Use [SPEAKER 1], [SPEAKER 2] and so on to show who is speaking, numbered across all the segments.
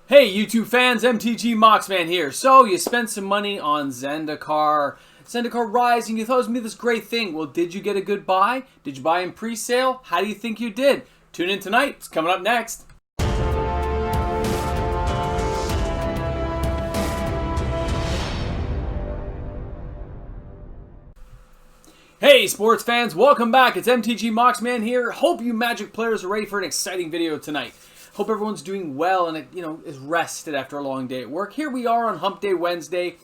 [SPEAKER 1] Hey YouTube fans, MTG Moxman here. So you spent some money on Zendikar Rising. You thought it was going to be this great thing. Well, did you get a good buy? Did you buy in pre-sale? How do you think you did? Tune in tonight. It's coming up next. Hey sports fans, welcome back. It's MTG Moxman here. Hope you Magic players are ready for an exciting video tonight. Hope everyone's doing well and is rested after a long day at work. Here we are on Hump Day Wednesday.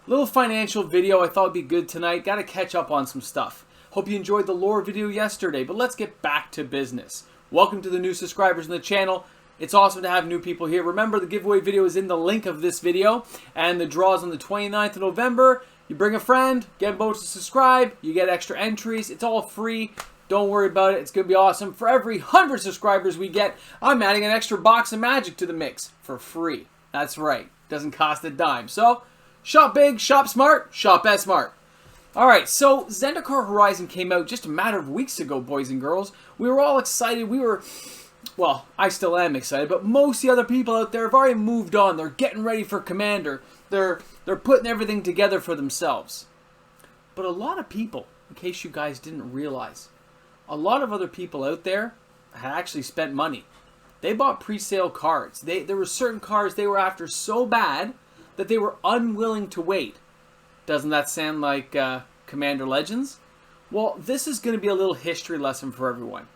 [SPEAKER 1] Little financial video I thought would be good tonight. Got to catch up on some stuff. Hope you enjoyed the lore video yesterday, but let's get back to business. Welcome to the new subscribers in the channel. It's awesome to have new people here. Remember, the giveaway video is in the link of this video, and the draw is on the 29th of November. You bring a friend, get them both to subscribe, you get extra entries. It's all free. Don't worry about it. It's going to be awesome. For every 100 subscribers we get, I'm adding an extra box of Magic to the mix for free. That's right. Doesn't cost a dime. So, shop big, shop smart, shop as smart. Alright, so Zendikar Horizon came out just a matter of weeks ago, boys and girls. We were all excited. Well, I still am excited, but most of the other people out there have already moved on. They're getting ready for Commander. They're putting everything together for themselves. But a lot of people, in case you guys didn't realize, a lot of other people out there had actually spent money. They bought pre-sale cards. There were certain cards they were after so bad that they were unwilling to wait. Doesn't that sound like Commander Legends? Well, this is going to be a little history lesson for everyone.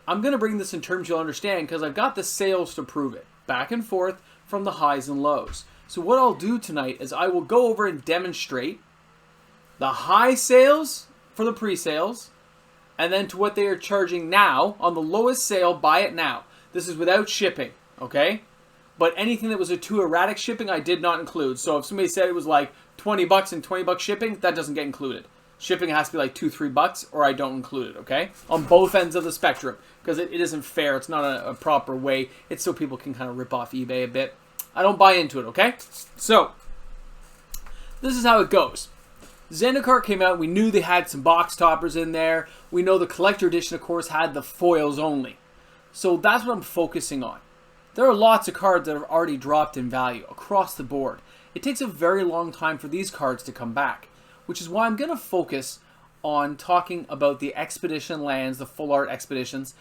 [SPEAKER 1] I'm going to bring this in terms you'll understand because I've got the sales to prove it. Back and forth from the highs and lows. So what I'll do tonight is I will go over and demonstrate the high sales for the pre-sales, and then to what they are charging now on the lowest sale, buy it now. This is without shipping, okay? But anything that was a too erratic shipping, I did not include. So if somebody said it was like 20 bucks and 20 bucks shipping, that doesn't get included. Shipping has to be like $2-3 bucks, or I don't include it, okay? On both ends of the spectrum, because it isn't fair. It's not a proper way. It's so people can kind of rip off eBay a bit. I don't buy into it, okay? So, this is how it goes. Zendikar came out. We knew they had some box toppers in there. We know the collector edition, of course, had the foils only. So that's what I'm focusing on. There are lots of cards that have already dropped in value across the board. It takes a very long time for these cards to come back, which is why I'm going to focus on talking about the expedition lands, the full art expeditions,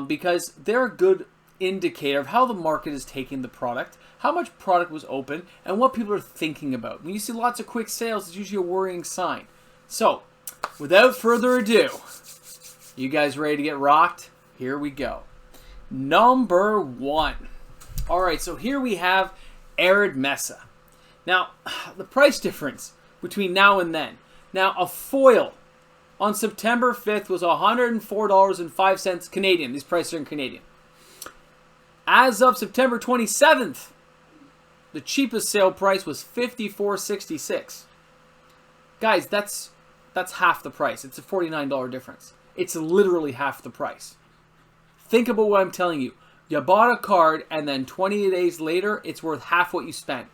[SPEAKER 1] because they're a good indicator of how the market is taking the product, how much product was open, and what people are thinking about. When you see lots of quick sales, it's usually a worrying sign. So, without further ado, you guys ready to get rocked? Here we go. Number 1. Alright, so here we have Arid Mesa. Now, the price difference between now and then. Now, a foil on September 5th was $104.05 Canadian. These prices are in Canadian. As of September 27th, the cheapest sale price was $54.66. Guys, that's half the price. It's a $49 difference. It's literally half the price. Think about what I'm telling you. You bought a card and then 20 days later, it's worth half what you spent.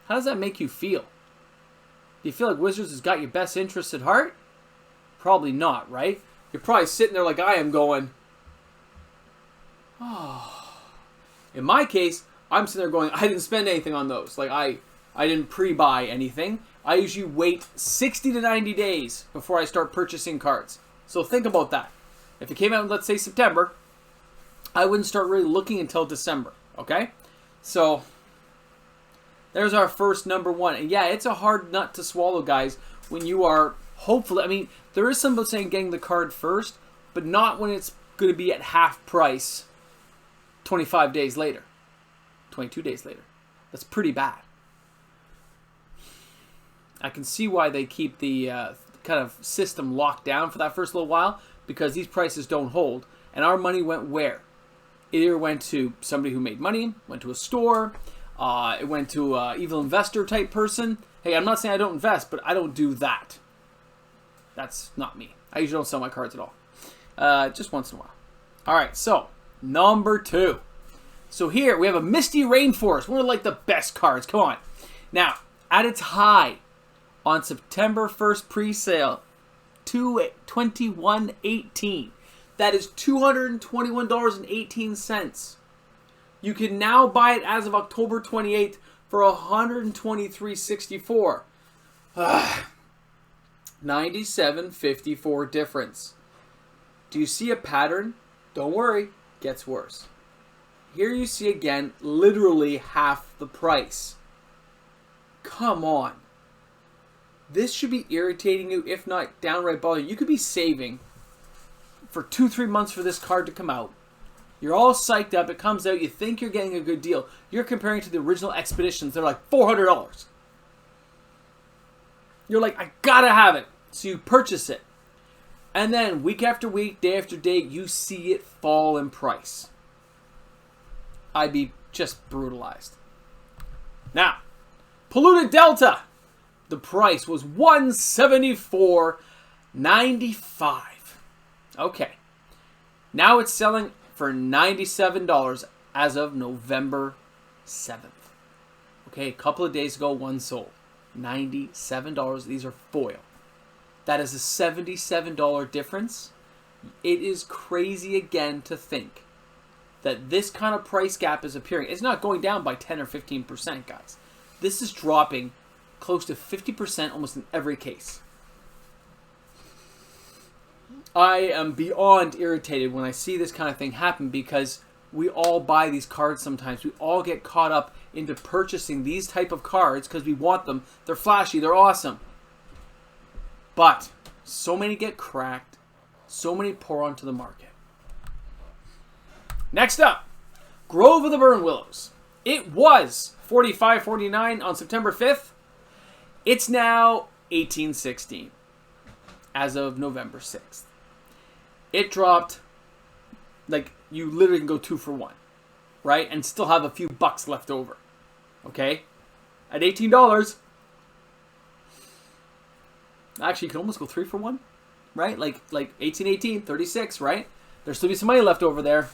[SPEAKER 1] How does that make you feel? Do you feel like Wizards has got your best interests at heart? Probably not, right? You're probably sitting there like I am going, oh. In my case, I'm sitting there going, I didn't spend anything on those. Like, I didn't pre-buy anything. I usually wait 60 to 90 days before I start purchasing cards. So think about that. If it came out in, let's say, September, I wouldn't start really looking until December, okay? So, there's our first number 1. And yeah, it's a hard nut to swallow, guys, when you are hopefully, I mean, there is something saying getting the card first, but not when it's going to be at half price 25 days later, 22 days later. That's pretty bad. I can see why they keep the kind of system locked down for that first little while, because these prices don't hold. And our money went where? It either went to somebody who made money, went to a store, it went to an evil investor type person. Hey, I'm not saying I don't invest, but I don't do that. That's not me. I usually don't sell my cards at all. Just once in a while. Alright, so number 2. So here we have a Misty Rainforest. One of like the best cards. Come on. Now, at its high on September 1st pre-sale, $21.18. That is $221.18. You can now buy it as of October 28th for $123.64. 97.54 difference. Do you see a pattern? Don't worry, gets worse. Here you see again, literally half the price. Come on. This should be irritating you, if not downright bothering you. You could be saving for 2-3 months for this card to come out. You're all psyched up. It comes out. You think you're getting a good deal. You're comparing to the original Expeditions. They're like $400. You're like, I gotta have it. So you purchase it. And then week after week, day after day, you see it fall in price. I'd be just brutalized. Now, Polluted Delta. The price was $174.95. Okay. Now it's selling for $97 as of November 7th. Okay, a couple of days ago, one sold. $97. These are foil. That is a $77 difference. It is crazy again to think that this kind of price gap is appearing. It's not going down by 10 or 15%, guys. This is dropping close to 50% almost in every case. I am beyond irritated when I see this kind of thing happen because we all buy these cards sometimes. We all get caught up into purchasing these type of cards because we want them. They're flashy. They're awesome. But so many get cracked. So many pour onto the market. Next up, Grove of the Burn Willows. It was $45.49 on September 5th. It's now $18.16 as of November 6th. It dropped, like, you literally can go 2 for 1, right? And still have a few bucks left over, okay? At $18, actually, you can almost go 3 for 1, right? Like 18, 36, right? There'll still be some money left over there.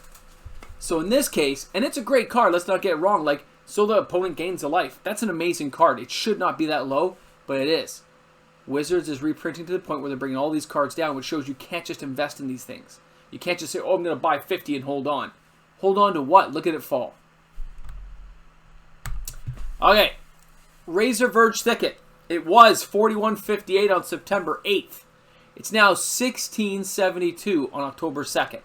[SPEAKER 1] So in this case, and it's a great card, let's not get it wrong, like, so the opponent gains a life. That's an amazing card. It should not be that low, but it is. Wizards is reprinting to the point where they're bringing all these cards down, which shows you can't just invest in these things. You can't just say, oh, I'm going to buy 50 and hold on. Hold on to what? Look at it fall. Okay. Razor Verge Thicket. It was $41.58 on September 8th. It's now $16.72 on October 2nd.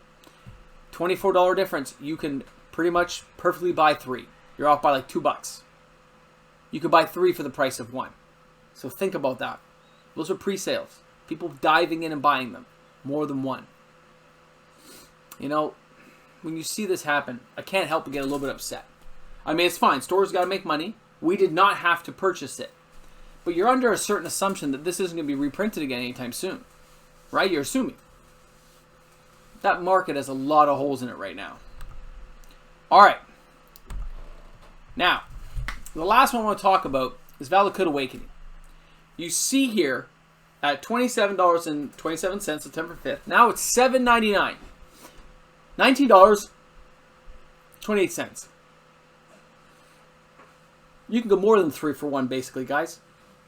[SPEAKER 1] $24 difference. You can pretty much perfectly buy 3. You're off by like $2. You could buy 3 for the price of 1. So think about that. Those are pre-sales. People diving in and buying them. More than 1. You know, when you see this happen, I can't help but get a little bit upset. I mean, it's fine. Stores got to make money. We did not have to purchase it. But you're under a certain assumption that this isn't going to be reprinted again anytime soon. Right? You're assuming. That market has a lot of holes in it right now. All right. Now, the last one I want to talk about is Valakut Awakening. You see here at $27.27 September 5th. Now it's $7.99. $19.28. You can go more than 3 for 1 basically, guys.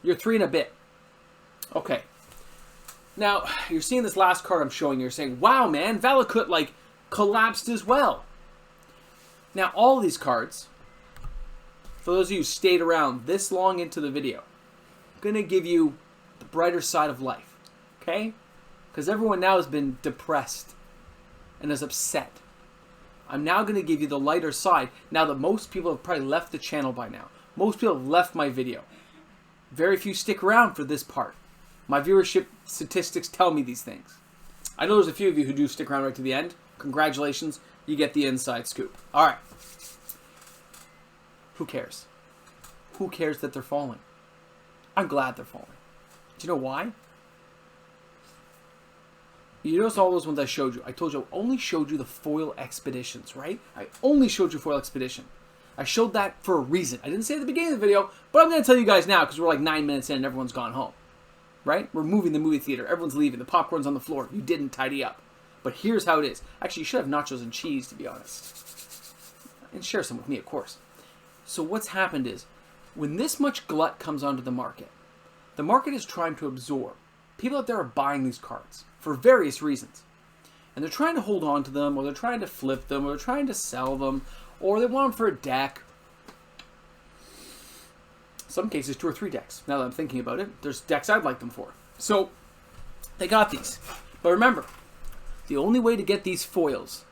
[SPEAKER 1] You're 3 and a bit. Okay. Now, you're seeing this last card I'm showing you. You're saying, wow, man, Valakut, like, collapsed as well. Now, all of these cards, for those of you who stayed around this long into the video, I'm going to give you the brighter side of life. Okay? Because everyone now has been depressed and is upset. I'm now going to give you the lighter side now that most people have probably left the channel by now. Most people have left my video. Very few stick around for this part. My viewership statistics tell me these things. I know there's a few of you who do stick around right to the end. Congratulations, you get the inside scoop. All right. Who cares? Who cares that they're falling? I'm glad they're falling. Do you know why? You notice all those ones I showed you. I told you I only showed you the foil expeditions, right? I only showed you foil expedition. I showed that for a reason. I didn't say it at the beginning of the video, but I'm going to tell you guys now because we're like 9 minutes in and everyone's gone home. Right? We're moving the movie theater. Everyone's leaving. The popcorn's on the floor. You didn't tidy up. But here's how it is. Actually, you should have nachos and cheese, to be honest. And share some with me, of course. So what's happened is, when this much glut comes onto the market is trying to absorb. People out there are buying these cards for various reasons. And they're trying to hold on to them, or they're trying to flip them, or they're trying to sell them, Or they want them for a deck. Some cases 2 or 3 decks. Now that I'm thinking about it, there's decks I'd like them for. So they got these. But remember, the only way to get these foils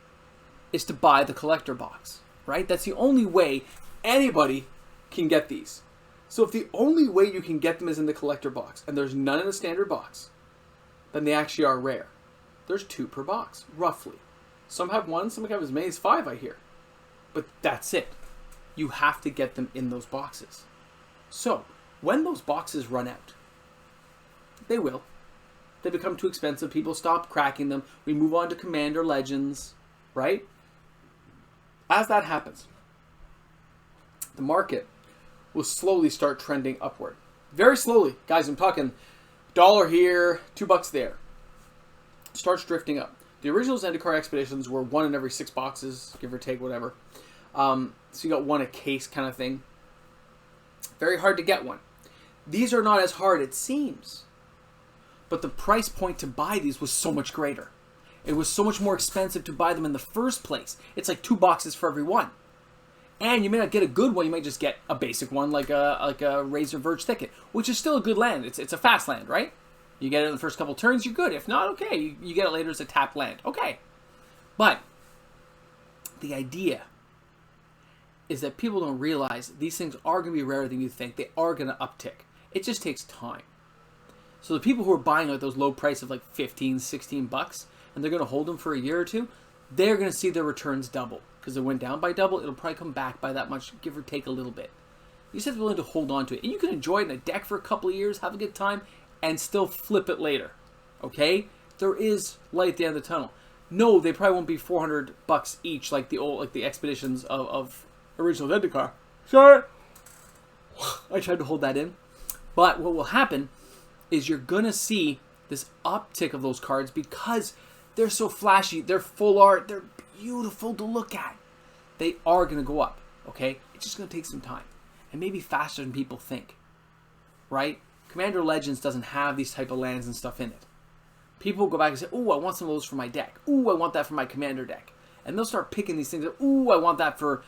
[SPEAKER 1] is to buy the collector box, right? That's the only way anybody can get these. So if the only way you can get them is in the collector box, and there's none in the standard box, then they actually are rare. There's 2 per box, roughly. Some have 1, some have as many as 5, I hear. But that's it. You have to get them in those boxes. So, when those boxes run out, they will. They become too expensive, people stop cracking them, we move on to Commander Legends, right? As that happens, the market will slowly start trending upward. Very slowly. Guys, I'm talking $1 here, $2 there. Starts drifting up. The original Zendikar expeditions were 1 in every 6 boxes, give or take, whatever. So you got 1 a case kind of thing. Very hard to get one. These are not as hard, it seems. But the price point to buy these was so much greater. It was so much more expensive to buy them in the first place. It's like 2 boxes for every one. And you may not get a good one, you might just get a basic one like a Razor Verge Thicket, which is still a good land. It's a fast land, right? You get it in the first couple turns, you're good. If not, okay. You get it later as a tapped land. Okay. But the idea is that people don't realize these things are going to be rarer than you think. They are going to uptick. It just takes time. So the people who are buying at those low prices of like 15, 16 bucks, and they're going to hold them for a year or two, they're going to see their returns double. Because it went down by double, it'll probably come back by that much, give or take a little bit. You just have to be willing to hold on to it. And you can enjoy it in a deck for a couple of years, have a good time, and still flip it later. Okay? There is light at the end of the tunnel. No, they probably won't be 400 bucks each like the expeditions of original Zendikar. Sorry. I tried to hold that in. But what will happen is you're going to see this uptick of those cards because they're so flashy, they're full art, they're beautiful to look at. They are going to go up, okay? It's just going to take some time. And maybe faster than people think, right? Commander Legends doesn't have these type of lands and stuff in it. People will go back and say, ooh, I want some of those for my deck. Ooh, I want that for my Commander deck. And they'll start picking these things up. Ooh, I want that for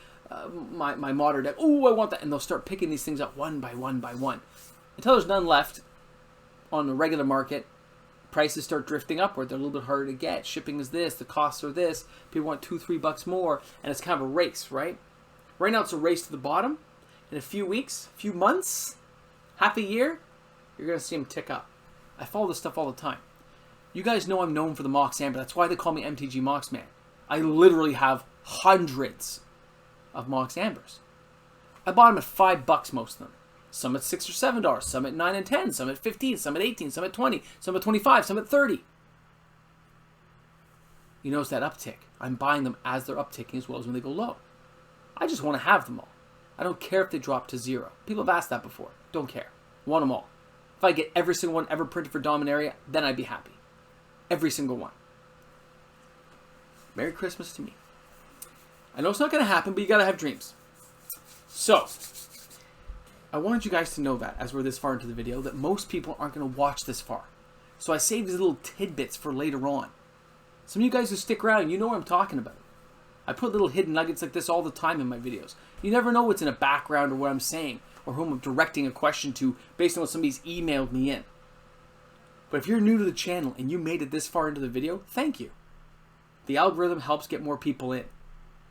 [SPEAKER 1] my modern deck. Ooh, I want that. And they'll start picking these things up one by one by one. Until there's none left on the regular market, prices start drifting upward. They're a little bit harder to get. Shipping is this. The costs are this. People want $2-3 more. And it's kind of a race, right? Right now it's a race to the bottom. In a few weeks, a few months, half a year, you're going to see them tick up. I follow this stuff all the time. You guys know I'm known for the Mox Amber. That's why they call me MTG Mox Man. I literally have hundreds of Mox Ambers. I bought them at $5 most of them. Some at $6 or $7, some at $9 and $10, some at $15, some at $18, some at $20, some at $25, some at $30. You notice that uptick. I'm buying them as they're upticking as well as when they go low. I just want to have them all. I don't care if they drop to 0. People have asked that before. Don't care. Want them all. If I get every single one ever printed for Dominaria, then I'd be happy. Every single one. Merry Christmas to me. I know it's not going to happen, but you got to have dreams. So, I wanted you guys to know that, as we're this far into the video, that most people aren't going to watch this far. So I saved these little tidbits for later on. Some of you guys who stick around, you know what I'm talking about. I put little hidden nuggets like this all the time in my videos. You never know what's in a background or what I'm saying, or whom I'm directing a question to based on what somebody's emailed me in. But if you're new to the channel and you made it this far into the video, thank you. The algorithm helps get more people in.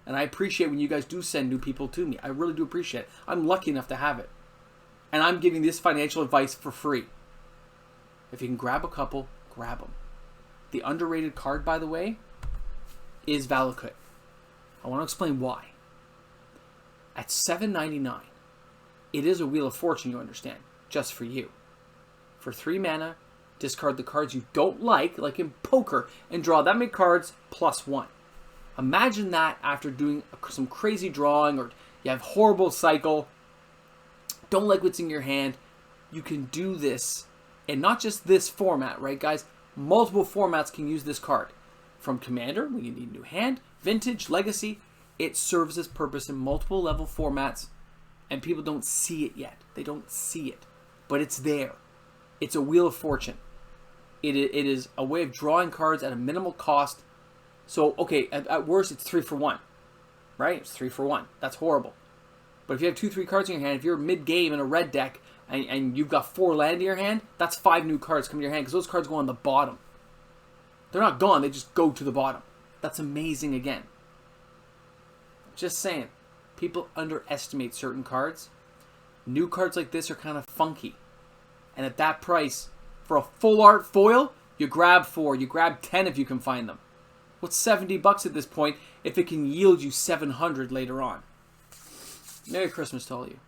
[SPEAKER 1] And I appreciate when you guys do send new people to me. I really do appreciate it. I'm lucky enough to have it. And I'm giving this financial advice for free. If you can grab a couple, grab them. The underrated card, by the way, is Valakut. I want to explain why. At $7.99, it is a Wheel of Fortune, you understand, just for you. For 3 mana, discard the cards you don't like in poker, and draw that many cards plus 1. Imagine that after doing some crazy drawing, or you have horrible cycle, don't like what's in your hand. You can do this, and not just this format, right, guys? Multiple formats can use this card. From Commander, when you need a new hand, Vintage, Legacy, it serves its purpose in multiple level formats, and people don't see it yet. They don't see it, but it's there. It's a Wheel of Fortune. It is a way of drawing cards at a minimal cost. So, okay, at worst, it's 3 for 1, right? It's 3 for 1. That's horrible. But if you have 2-3 cards in your hand, if you're mid-game in a red deck and you've got 4 land in your hand, that's 5 new cards coming to your hand because those cards go on the bottom. They're not gone, they just go to the bottom. That's amazing again. Just saying. People underestimate certain cards. New cards like this are kind of funky. And at that price, for a full art foil, you grab 4, you grab 10 if you can find them. What's $70 at this point if it can yield you 700 later on? Merry Christmas to all of you.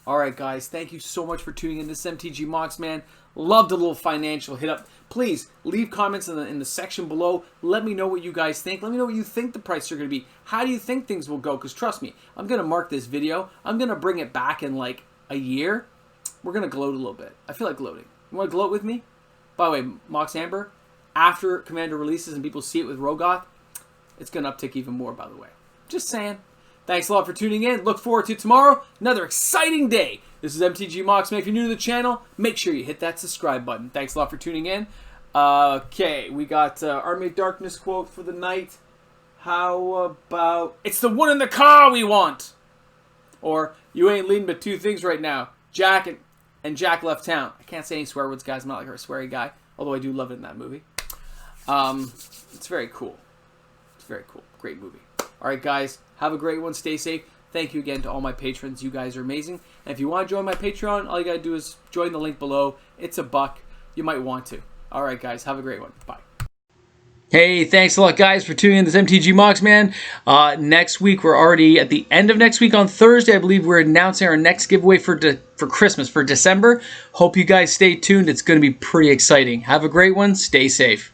[SPEAKER 1] Alright guys, thank you so much for tuning in. This is MTG Mox, man. Loved a little financial hit up. Please, leave comments in the section below. Let me know what you guys think. Let me know what you think the prices are going to be. How do you think things will go? Because trust me, I'm going to mark this video. I'm going to bring it back in like a year. We're going to gloat a little bit. I feel like gloating. You want to gloat with me? By the way, Mox Amber, after Commander releases and people see it with Rogoth, it's going to uptick even more, by the way. Just saying. Thanks a lot for tuning in. Look forward to tomorrow. Another exciting day. This is MTG Mox. Man, if you're new to the channel, make sure you hit that subscribe button. Thanks a lot for tuning in. Okay, we got Army of Darkness quote for the night. How about, it's the one in the car we want. Or, you ain't leading but 2 things right now. Jack and Jack left town. I can't say any swear words, guys. I'm not like a sweary guy. Although I do love it in that movie. It's very cool. It's very cool. Great movie. Alright guys, have a great one. Stay safe. Thank you again to all my patrons. You guys are amazing. And if you want to join my Patreon, all you got to do is join the link below. It's $1. You might want to. Alright guys, have a great one. Bye. Hey, thanks a lot, guys, for tuning in this MTG Mox, man. Next week, we're already at the end of next week on Thursday. I believe we're announcing our next giveaway for Christmas, for December. Hope you guys stay tuned. It's going to be pretty exciting. Have a great one. Stay safe.